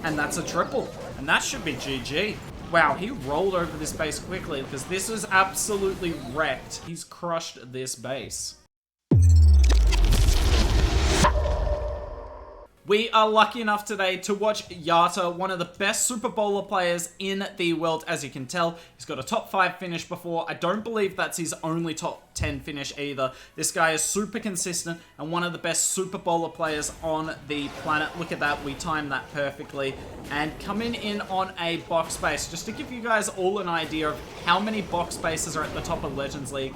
And that's a triple. And that should be GG. Wow, he rolled over this base quickly because this is absolutely wrecked. He's crushed this base. We are lucky enough today to watch Yatta, one of the best Super Bowler players in the world. As you can tell, he's got a top 5 finish before. I don't believe that's his only top 10 finish either. This guy is super consistent and one of the best Super Bowler players on the planet. Look at that, we timed that perfectly. And coming in on a box base, just to give you guys all an idea of how many box bases are at the top of Legends League.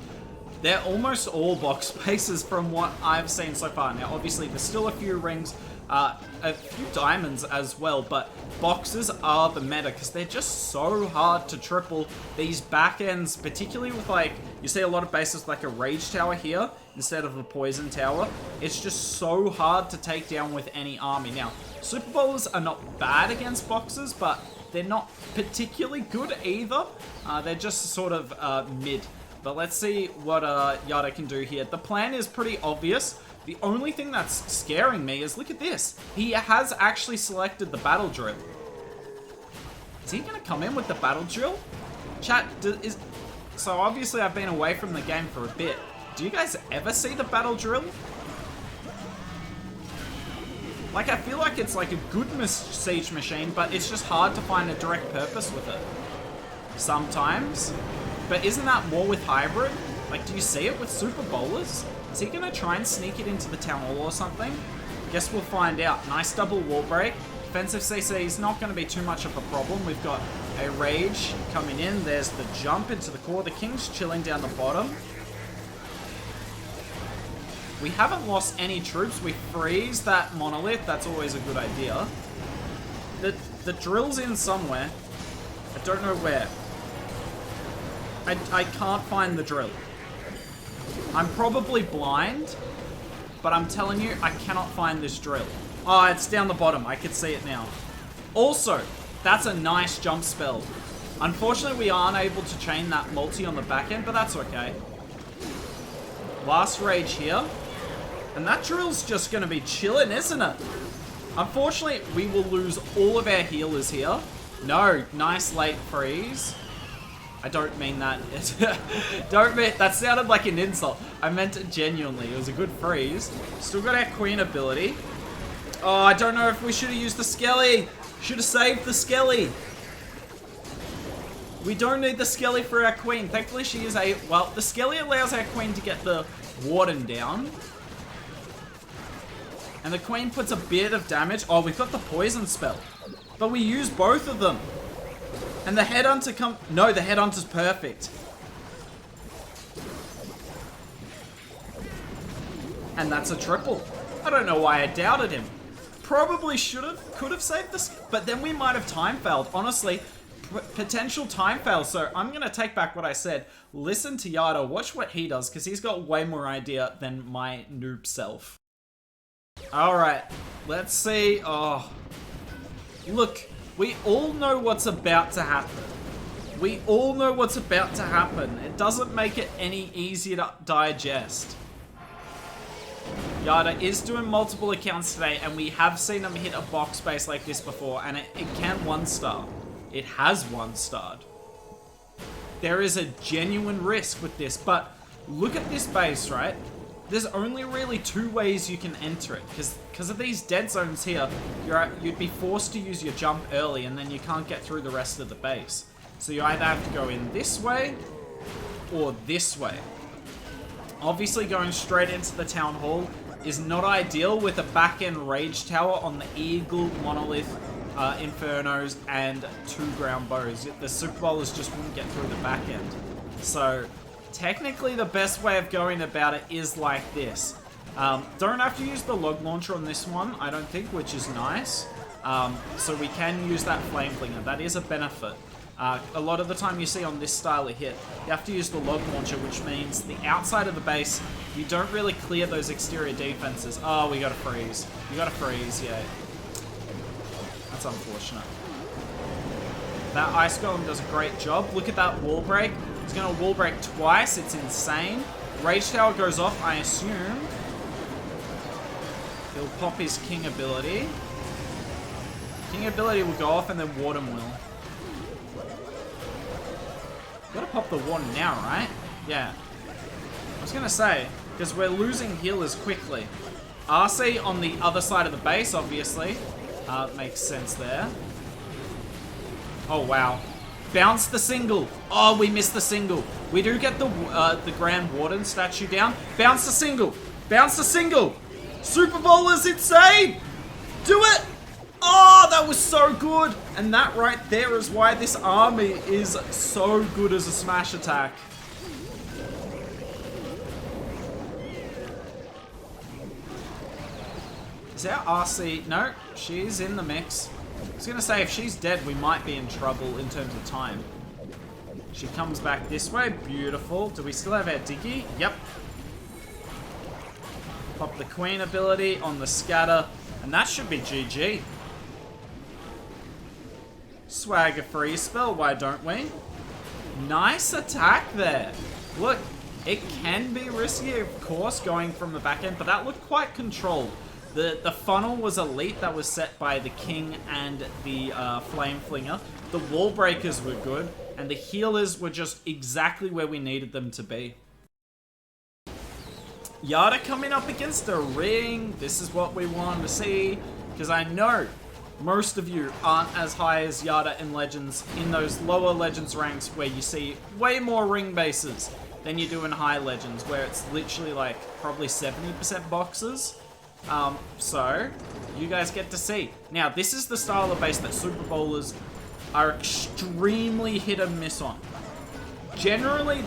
They're almost all box bases from what I've seen so far. Now, obviously, there's still a few rings, a few diamonds as well, but boxes are the meta because they're just so hard to triple. These back ends, particularly with like, you see a lot of bases with like a rage tower here instead of a poison tower. It's just so hard to take down with any army. Now, Super Bowlers are not bad against boxes, but they're not particularly good either. They're just sort of mid. But let's see what Yatta can do here. The plan is pretty obvious. The only thing that's scaring me is, look at this. He has actually selected the battle drill. Is he going to come in with the battle drill? Chat, so obviously I've been away from the game for a bit. Do you guys ever see the battle drill? Like, I feel like it's like a good siege machine, but it's just hard to find a direct purpose with it. Sometimes. But isn't that more with hybrid? Like, do you see it with Super Bowlers? Is he gonna try and sneak it into the town hall or something? Guess we'll find out. Nice double wall break. Defensive CC is not gonna be too much of a problem. We've got a rage coming in. There's the jump into the core. The king's chilling down the bottom. We haven't lost any troops. We freeze that monolith. That's always a good idea. The drill's in somewhere. I don't know where. I can't find the drill. I'm probably blind, but I'm telling you, I cannot find this drill. Oh, it's down the bottom. I can see it now. Also, that's a nice jump spell. Unfortunately, we aren't able to chain that multi on the back end, but that's okay. Last rage here. And that drill's just going to be chilling, isn't it? Unfortunately, we will lose all of our healers here. No, nice late freeze. I don't mean that. That sounded like an insult. I meant it genuinely. It was a good freeze. Still got our queen ability. Oh, I don't know if we should have used the Skelly. Should have saved the Skelly. We don't need the Skelly for our queen. Thankfully, she is a... Well, the Skelly allows our queen to get the warden down. And the queen puts a bit of damage. Oh, we've got the poison spell. But we use both of them. And the headhunter come... No, the headhunter's perfect. And that's a triple. I don't know why I doubted him. Probably should have, could have saved this, but then we might have time failed. Honestly, potential time fail. So I'm going to take back what I said. Listen to Yatta, watch what he does, because he's got way more idea than my noob self. Alright, let's see. Oh, look. We all know what's about to happen. We all know what's about to happen. It doesn't make it any easier to digest. Yatta is doing multiple accounts today, and we have seen him hit a box base like this before, and it can 1-star. It has 1-starred. There is a genuine risk with this, but look at this base, right? There's only really 2 ways you can enter it, because of these dead zones here, you'd be forced to use your jump early, and then you can't get through the rest of the base. So you either have to go in this way, or this way. Obviously going straight into the town hall is not ideal with a back-end rage tower on the eagle, monolith, infernos, and 2 ground bows. The Super Bowlers just wouldn't get through the back end. So... technically, the best way of going about it is like this. Don't have to use the log launcher on this one, I don't think, which is nice. So we can use that flame flinger. That is a benefit. A lot of the time you see on this style of hit, you have to use the log launcher, which means the outside of the base, you don't really clear those exterior defenses. Oh, we got to freeze. You got to freeze, yeah. That's unfortunate. That ice golem does a great job. Look at that wall break. He's going to wall break twice. It's insane. Rage Tower goes off, I assume. He'll pop his King ability. King ability will go off and then Warden will. Gotta pop the Warden now, right? Yeah. I was gonna say, because we're losing healers quickly. RC on the other side of the base, obviously. Makes sense there. Oh, wow. Bounce the single. Oh, we missed the single. We do get the Grand Warden statue down. Bounce the single. Bounce the single. Super Bowl is insane. Do it. Oh, that was so good. And that right there is why this army is so good as a smash attack. Is our RC... No, she's in the mix. I was going to say, if she's dead, we might be in trouble in terms of time. She comes back this way. Beautiful. Do we still have our Diggy? Yep. Pop the Queen ability on the scatter. And that should be GG. Swagger free spell. Why don't we? Nice attack there. Look, it can be risky, of course, going from the back end, but that looked quite controlled. The funnel was elite. That was set by the King and the Flame Flinger. The wall breakers were good, and the healers were just exactly where we needed them to be. Yatta coming up against a ring. This is what we wanted to see, because I know most of you aren't as high as Yatta in Legends, in those lower Legends ranks where you see way more ring bases than you do in high Legends, where it's literally like probably 70% boxes. So, you guys get to see. Now, this is the style of base that Super Bowlers are extremely hit and miss on. Generally,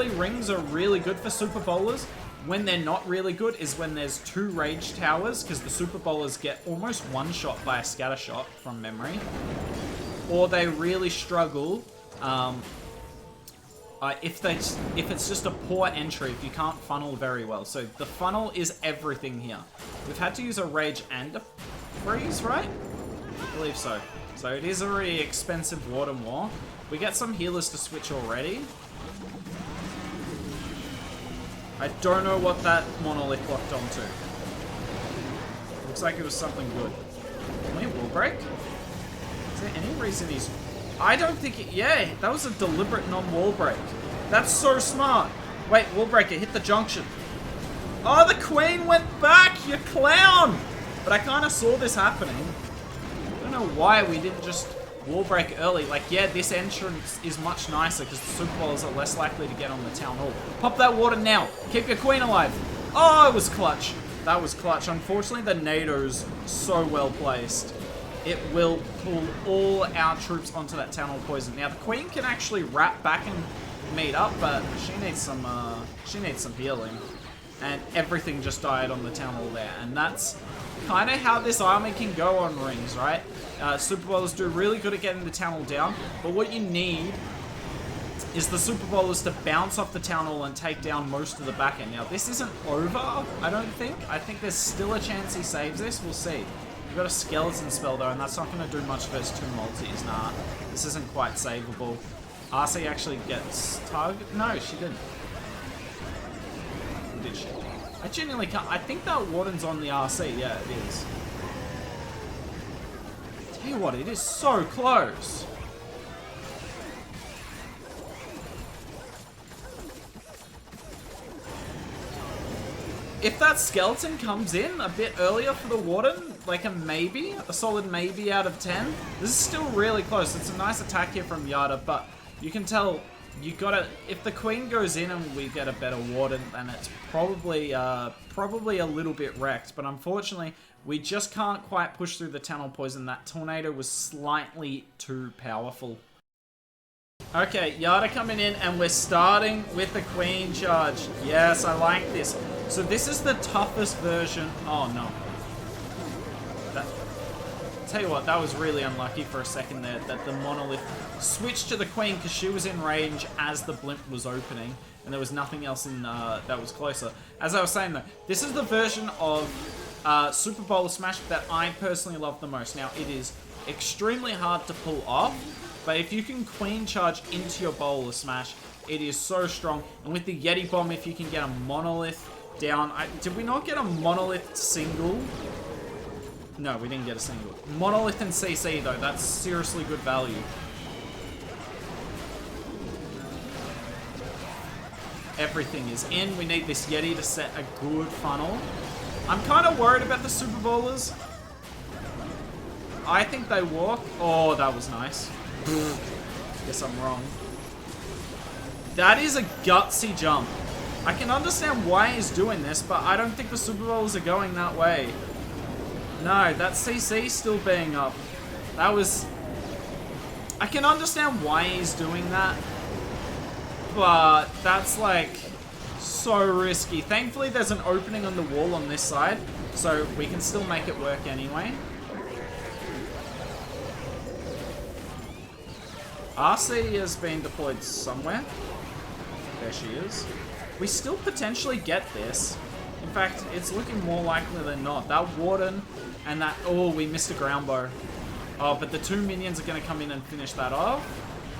rings are really good for Super Bowlers. When they're not really good is when there's 2 Rage Towers, because the Super Bowlers get almost one-shot by a scatter shot from memory. Or they really struggle if it's just a poor entry, if you can't funnel very well. So the funnel is everything here. We've had to use a Rage and a Freeze, right? I believe so. So it is a really expensive Warden War. We get some healers to switch already. I don't know what that monolith locked onto. Looks like it was something good. Can we wall break? Is there any reason he's... I don't think it... Yeah, that was a deliberate non-wall break. That's so smart. Wait, wall breaker, hit the junction. Oh, the Queen went back, you clown! But I kind of saw this happening. I don't know why we didn't just wall break early. Like, yeah, this entrance is much nicer because the Super Bowlers are less likely to get on the Town Hall. Pop that water now. Keep your Queen alive. Oh, it was clutch. That was clutch. Unfortunately, the NATO's so well placed. It will pull all our troops onto that Town Hall poison. Now, the Queen can actually wrap back and meet up, but she needs some healing. And everything just died on the Town Hall there. And that's kind of how this army can go on rings, right? Super Bowlers do really good at getting the Town Hall down, but what you need is the Super Bowlers to bounce off the Town Hall and take down most of the back end. Now, this isn't over, I don't think. I think there's still a chance he saves this. We'll see. We've got a skeleton spell though, and that's not going to do much versus 2 multis. Nah, this isn't quite savable. RC actually gets target. No, she didn't. Or did she? I genuinely can't. I think that Warden's on the RC. Yeah, it is. Tell you what, it is so close. If that skeleton comes in a bit earlier for the Warden, like a maybe, a solid maybe out of 10, this is still really close. It's a nice attack here from Yatta, but you can tell you gotta, if the Queen goes in and we get a better Warden, then it's probably a little bit wrecked. But unfortunately, we just can't quite push through the Tunnel Poison. That Tornado was slightly too powerful. Okay, Yatta coming in, and we're starting with the Queen charge. Yes, I like this. So this is the toughest version. Oh no. Tell you what, that was really unlucky for a second there, that the Monolith switched to the Queen because she was in range as the blimp was opening, and there was nothing else in that was closer. As I was saying though, this is the version of Super Bowler Smash that I personally love the most. Now, it is extremely hard to pull off, but if you can Queen charge into your Bowler Smash, it is so strong. And with the Yeti Bomb, if you can get a Monolith down... did we not get a Monolith single? No, we didn't get a single. Monolith and CC, though. That's seriously good value. Everything is in. We need this Yeti to set a good funnel. I'm kind of worried about the Super Bowlers. I think they walk. Oh, that was nice. Guess I'm wrong. That is a gutsy jump. I can understand why he's doing this, but I don't think the Super Bowlers are going that way. No, that CC still being up. That was... I can understand why he's doing that, but that's like so risky. Thankfully, there's an opening on the wall on this side, so we can still make it work anyway. RC has been deployed somewhere. There she is. We still potentially get this. In fact, it's looking more likely than not. That Warden and that... Oh, we missed a ground bow. Oh, but the 2 minions are going to come in and finish that off.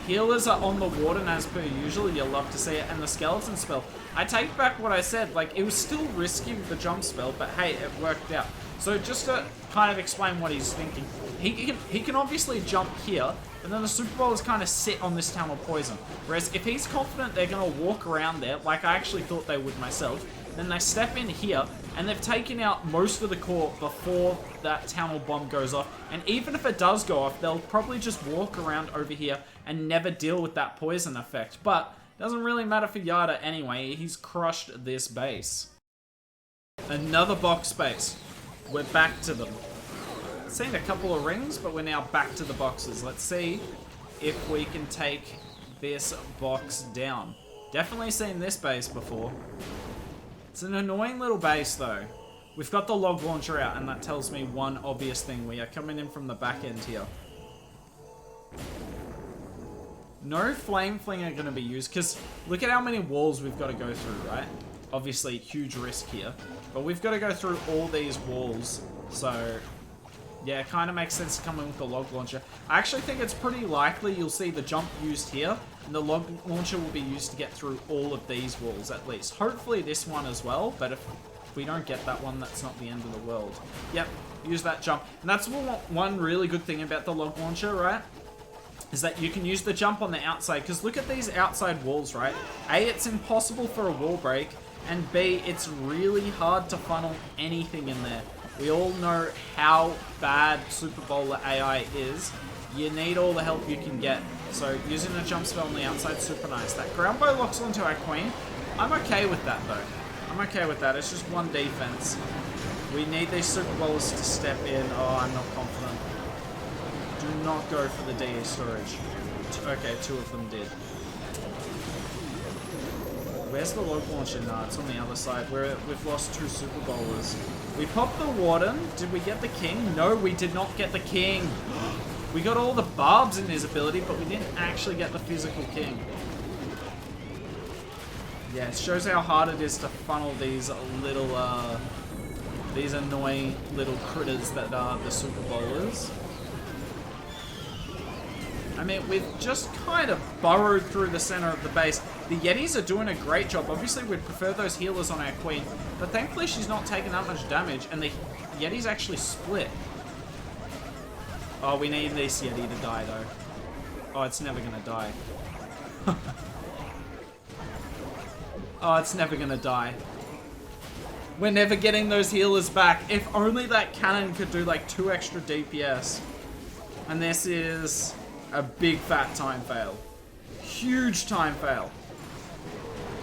Healers are on the Warden as per usual. You'll love to see it. And the Skeleton spell. I take back what I said. Like, it was still risky with the jump spell, but hey, it worked out. So just to kind of explain what he's thinking. He can obviously jump here, and then the Super Bowlers kind of sit on this town of poison. Whereas if he's confident they're going to walk around there, like I actually thought they would myself, then they step in here, and they've taken out most of the core before that town hall bomb goes off. And even if it does go off, they'll probably just walk around over here and never deal with that poison effect. But it doesn't really matter for Yatta anyway. He's crushed this base. Another box base. We're back to them. Seen a couple of rings, but we're now back to the boxes. Let's see if we can take this box down. Definitely seen this base before. It's an annoying little base, though. We've got the log launcher out, and that tells me one obvious thing. We are coming in from the back end here. No flame fling are going to be used, because look at how many walls we've got to go through, right? Obviously, huge risk here. But we've got to go through all these walls, so... yeah, it kind of makes sense to come in with the log launcher. I actually think it's pretty likely you'll see the jump used here, and the log launcher will be used to get through all of these walls at least. Hopefully this one as well, but if we don't get that one, that's not the end of the world. Yep, use that jump. And that's one really good thing about the log launcher, right? Is that you can use the jump on the outside, because look at these outside walls, right? A, it's impossible for a wall break, and B, it's really hard to funnel anything in there. We all know how bad Super Bowler AI is. You need all the help you can get. So using a jump spell on the outside, super nice. That ground bow locks onto our queen. I'm okay with that though. I'm okay with that. It's just one defense. We need these Super Bowlers to step in. Oh, I'm not confident. Do not go for the DE storage. Okay, 2 of them did. Where's the log launcher? No, it's on the other side. We've lost 2 Super Bowlers. We popped the Warden. Did we get the King? No, we did not get the King. We got all the barbs in his ability, but we didn't actually get the physical King. Yeah, it shows how hard it is to funnel these little, these annoying little critters that are the Super Bowlers. I mean, we've just kind of burrowed through the center of the base. The Yetis are doing a great job. Obviously, we'd prefer those healers on our queen, but thankfully she's not taking that much damage, and the Yetis actually split. Oh, we need this Yeti to die, though. Oh, it's never gonna die. Oh, it's never gonna die. We're never getting those healers back. If only that cannon could do, like, 2 extra DPS. And this is... a big fat time fail. Huge time fail.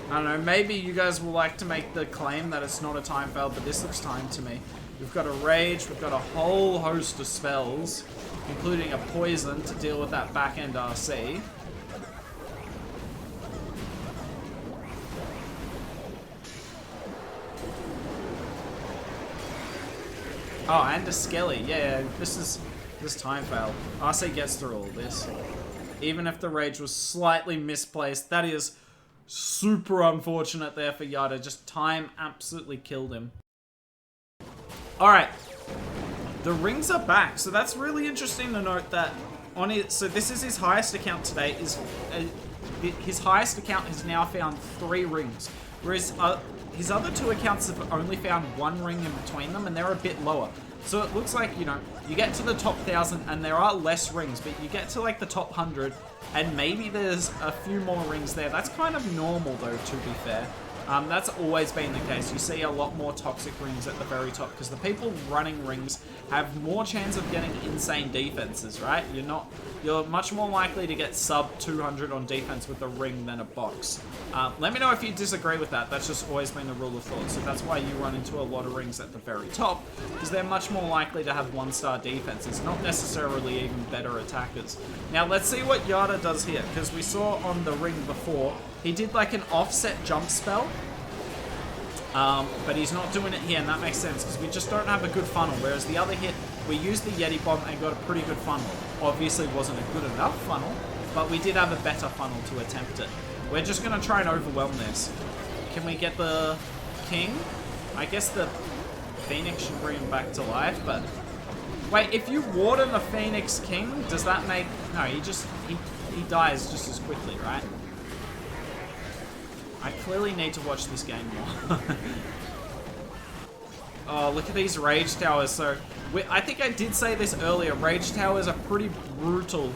I don't know, maybe you guys will like to make the claim that it's not a time fail, but this looks time to me. We've got a rage, we've got a whole host of spells, including a poison to deal with that back end RC. Oh, and a Skelly. Yeah, this is time fail. RC gets through all this. Even if the rage was slightly misplaced, that is super unfortunate there for Yatta. Just time absolutely killed him. Alright. The rings are back. So that's really interesting to note that on it. So this is his highest account today. His highest account has now found 3 rings. Whereas his other 2 accounts have only found 1 ring in between them, and they're a bit lower. So it looks like, you know, you get to the top 1,000 and there are less rings, but you get to like the top 100 and maybe there's a few more rings there. That's kind of normal though, to be fair. That's always been the case. You see a lot more toxic rings at the very top because the people running rings have more chance of getting insane defenses, right? You're much more likely to get sub 200 on defense with a ring than a box. Let me know if you disagree with that. That's just always been the rule of thought. So that's why you run into a lot of rings at the very top, because they're much more likely to have 1-star defenses, not necessarily even better attackers. Now let's see what Yatta does here, because we saw on the ring before, he did like an offset jump spell. But he's not doing it here, and that makes sense because we just don't have a good funnel. Whereas the other hit, we used the Yeti bomb and got a pretty good funnel. Obviously wasn't a good enough funnel, but we did have a better funnel to attempt it. We're just going to try and overwhelm this. Can we get the king? I guess the Phoenix should bring him back to life, but... Wait, if you warden the Phoenix king, does that make... No, he dies just as quickly, right? I clearly need to watch this game more. Oh, look at these rage towers. So, I think I did say this earlier. Rage towers are pretty brutal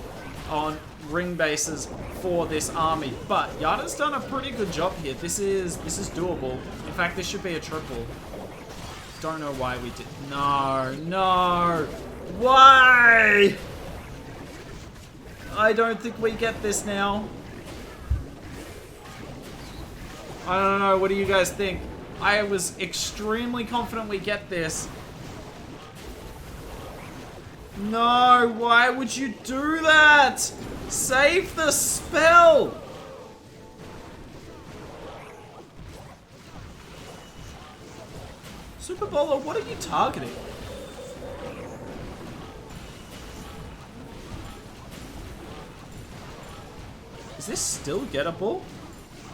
on ring bases for this army, but Yatta's done a pretty good job here. This is doable. In fact, this should be a triple. Don't know why we did. No. Why? I don't think we get this now. I don't know, what do you guys think? I was extremely confident we get this. No, why would you do that? Save the spell! Super Bowler, what are you targeting? Is this still gettable?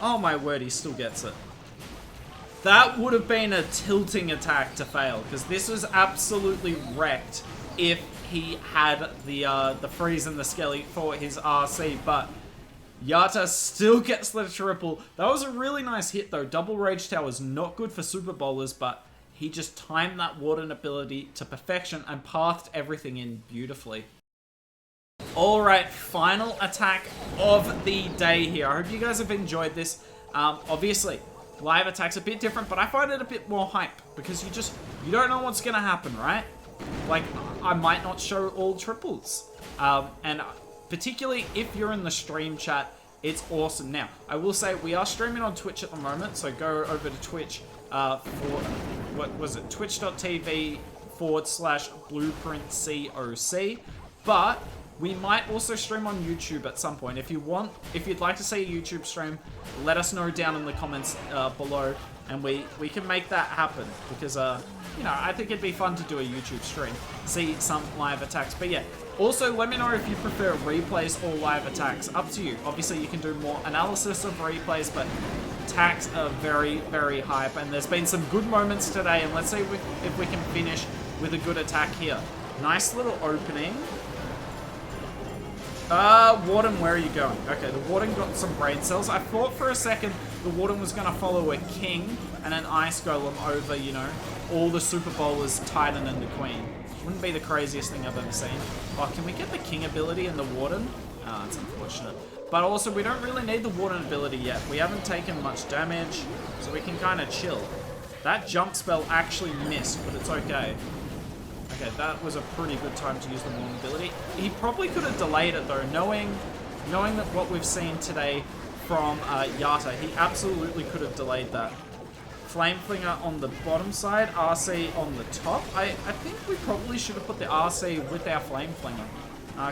Oh my word, he still gets it. That would have been a tilting attack to fail, because this was absolutely wrecked if he had the freeze and the skelly for his RC, but Yatta still gets the triple. That was a really nice hit though. Double Rage Tower is not good for Super Bowlers, but he just timed that Warden ability to perfection and pathed everything in beautifully. Alright, final attack of the day here. I hope you guys have enjoyed this. Obviously, live attack's a bit different, but I find it a bit more hype because you don't know what's gonna happen, right? Like, I might not show all triples. And particularly if you're in the stream chat, it's awesome. Now, I will say we are streaming on Twitch at the moment, so go over to Twitch for, what was it, twitch.tv/blueprintcoc. But we might also stream on YouTube at some point. If you'd like to see a YouTube stream, let us know down in the comments below, and we can make that happen, because you know, I think it'd be fun to do a YouTube stream, see some live attacks. But yeah, also let me know if you prefer replays or live attacks. Up to you. Obviously you can do more analysis of replays, but attacks are very, very hype, and there's been some good moments today, and let's see if we can finish with a good attack here. Nice little opening. Warden, where are you going? Okay, the Warden got some brain cells. I thought for a second the Warden was going to follow a King and an Ice Golem over, you know, all the Super Bowlers, Titan and the Queen. Wouldn't be the craziest thing I've ever seen. Oh, can we get the King ability in the Warden? Ah, it's unfortunate. But also, we don't really need the Warden ability yet. We haven't taken much damage, so we can kind of chill. That jump spell actually missed, but it's okay. Okay, that was a pretty good time to use the Warden ability. He probably could have delayed it though, knowing that what we've seen today from Yatta, he absolutely could have delayed that. Flame Flinger on the bottom side, RC on the top. I think we probably should have put the RC with our Flame Flinger,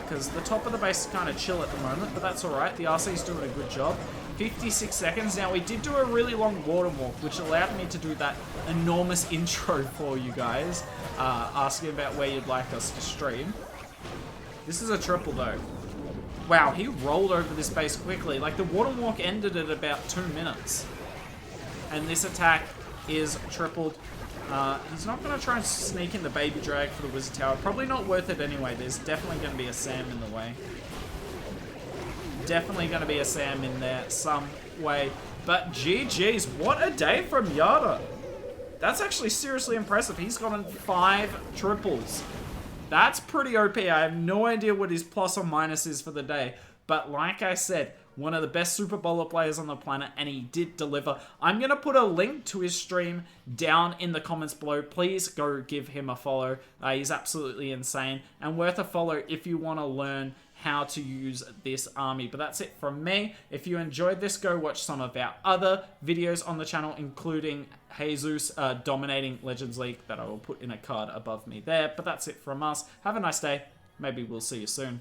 because the top of the base is kind of chill at the moment, but that's alright. The RC's doing a good job. 56 seconds. Now, we did do a really long Warden Walk, which allowed me to do that enormous intro for you guys, asking about where you'd like us to stream. This is a triple, though. Wow, he rolled over this base quickly. Like, the Warden Walk ended at about 2 minutes. And this attack is tripled. He's not going to try and sneak in the Baby Drag for the Wizard Tower. Probably not worth it anyway. There's definitely going to be a Sam in the way. Definitely going to be a Sam in there some way. But GG's, what a day from Yatta. That's actually seriously impressive. He's gotten 5 triples. That's pretty OP. I have no idea what his plus or minus is for the day. But like I said, one of the best Super Bowler players on the planet, and he did deliver. I'm going to put a link to his stream down in the comments below. Please go give him a follow. He's absolutely insane and worth a follow if you want to learn how to use this army. But that's it from me. If you enjoyed this, go watch some of our other videos on the channel, including Jesus dominating Legends League, that I will put in a card above me there. But that's it from us. Have a nice day. Maybe we'll see you soon.